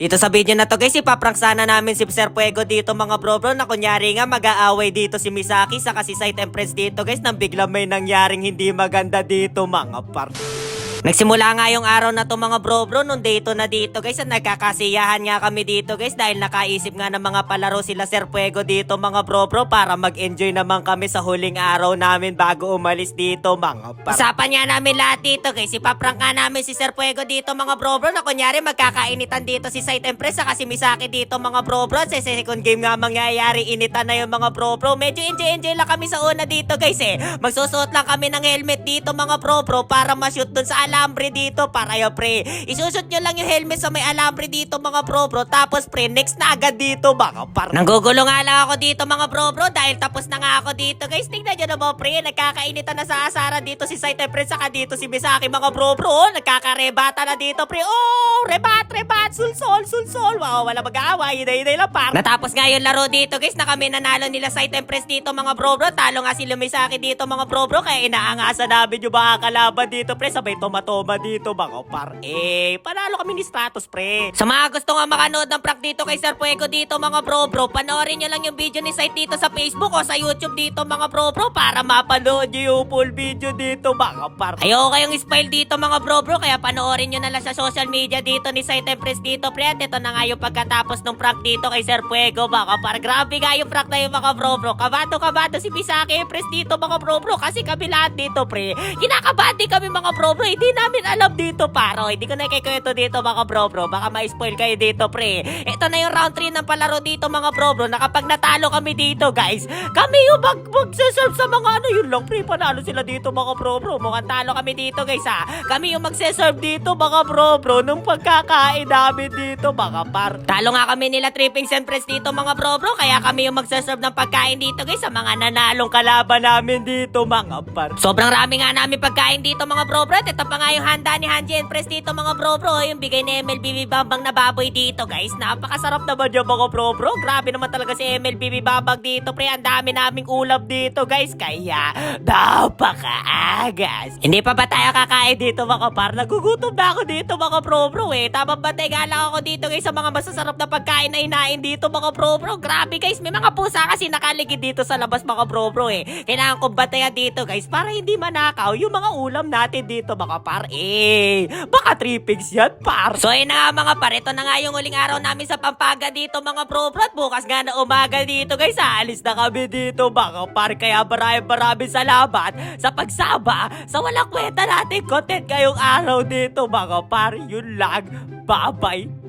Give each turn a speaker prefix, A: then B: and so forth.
A: Dito sa video na to guys, ipaprank sana namin si Sir Fuego dito mga bro na kunyari nga mag-aaway dito si Misaki sa si Site Empress dito guys nang bigla may nangyaring hindi maganda dito mga par. Nagsimula nga yung araw na to mga bro nung dito na dito guys at nagkakasiyahan nga kami dito guys dahil nakaisip nga ng mga palaro sila Sir Fuego dito mga bro para mag-enjoy naman kami sa huling araw namin bago umalis dito mga par. Usapan nga namin lahat dito guys, ipaprank nga namin si Sir Fuego dito mga bro na kunyari magkakainitan dito si Site Empress saka si Misaki dito mga bro sa second game nga mangyayari initan na yung mga bro medyo enjoy lang kami sa una dito guys magsusuot lang kami ng helmet dito mga bro para ma-shoot dun sa alambre dito para yo pre. Isusot nyo lang yung helmet sa may alambre dito mga bro tapos pre next na agad dito mga par. Nanggugulo nga lang ako dito mga bro dahil tapos na nga ako dito guys. Tingnan nyo na mo pre, nagkakainitan na sa asara dito si Site Empress saka dito si Misaki mga bro nagkakarebata na dito pre. Oh rebat sulsol wow wala mag-aaway hinay lang par. Natapos nga yung laro dito guys na kami nanalo nila Site Empress dito mga bro talo nga si Misaki dito mga bro kaya inaangasan namin yung mga kalaban dito pre sabay toma dito mga par. Panalo kami ni Stratos pre. Sa mga gusto nga makanood ng prank dito kay Sir Fuego dito mga bro panoorin nyo lang yung video ni Site dito sa Facebook o sa YouTube dito mga bro para mapanood nyo yung full video dito mga par. Ayoko kayong spoil dito mga bro kaya panoorin nyo na lang sa social media dito ni Site Empress dito pre. At ito na nga yung pagkatapos ng prank dito kay Sir Fuego mga par. Grabe nga yung prank na yung mga bro kabado si Misaki Empress dito mga bro kasi kami lahat dito pre kinakabati kami mga bro hindi namin alam dito paro. Hindi ko na ikikwento dito mga bro baka ma-spoil kayo dito pre. Ito na yung round 3 ng palaro dito mga bro na kapag natalo kami dito guys kami yung magse-serve sa mga ano yun lang pre. Panalo sila dito mga bro mukhang talo kami dito guys kami yung magse-serve dito mga bro nung pagkakain namin dito mga par. Talo nga kami nila Tripping Empress dito mga bro kaya kami yung magse-serve ng pagkain dito guys sa mga nanalong kalaban namin dito mga par. Sobrang rami nga namin pagkain dito mga bro at ito pa nga yung handa ni Hanji Empress dito mga bro yung bigay ni MLBB Bambang na baboy dito guys. Napakasarap naman yung mga bro grabe naman talaga si MLBB Bambang dito pre. Ang dami naming ulam dito guys kaya napakaagas. Hindi pa ba tayo kakain dito mga par? Nagugutom na ako dito mga bro Tamang batay nga lang ako dito guys sa mga masasarap na pagkain na inain dito mga bro Grabe guys, may mga pusa kasi nakaligid dito sa labas mga bro Kailangan kong batayan dito guys para hindi manakaw yung mga ulam natin dito mga par. Baka trippings yan par. So yun na nga mga par, ito na nga yung uling araw namin sa Pampanga dito mga bro at bukas nga na umaga dito guys alis na kami dito mga par. Kaya maraming salamat sa pagsama sa walang kwenta natin content ngayong araw dito mga par. Yun lang, bye bye.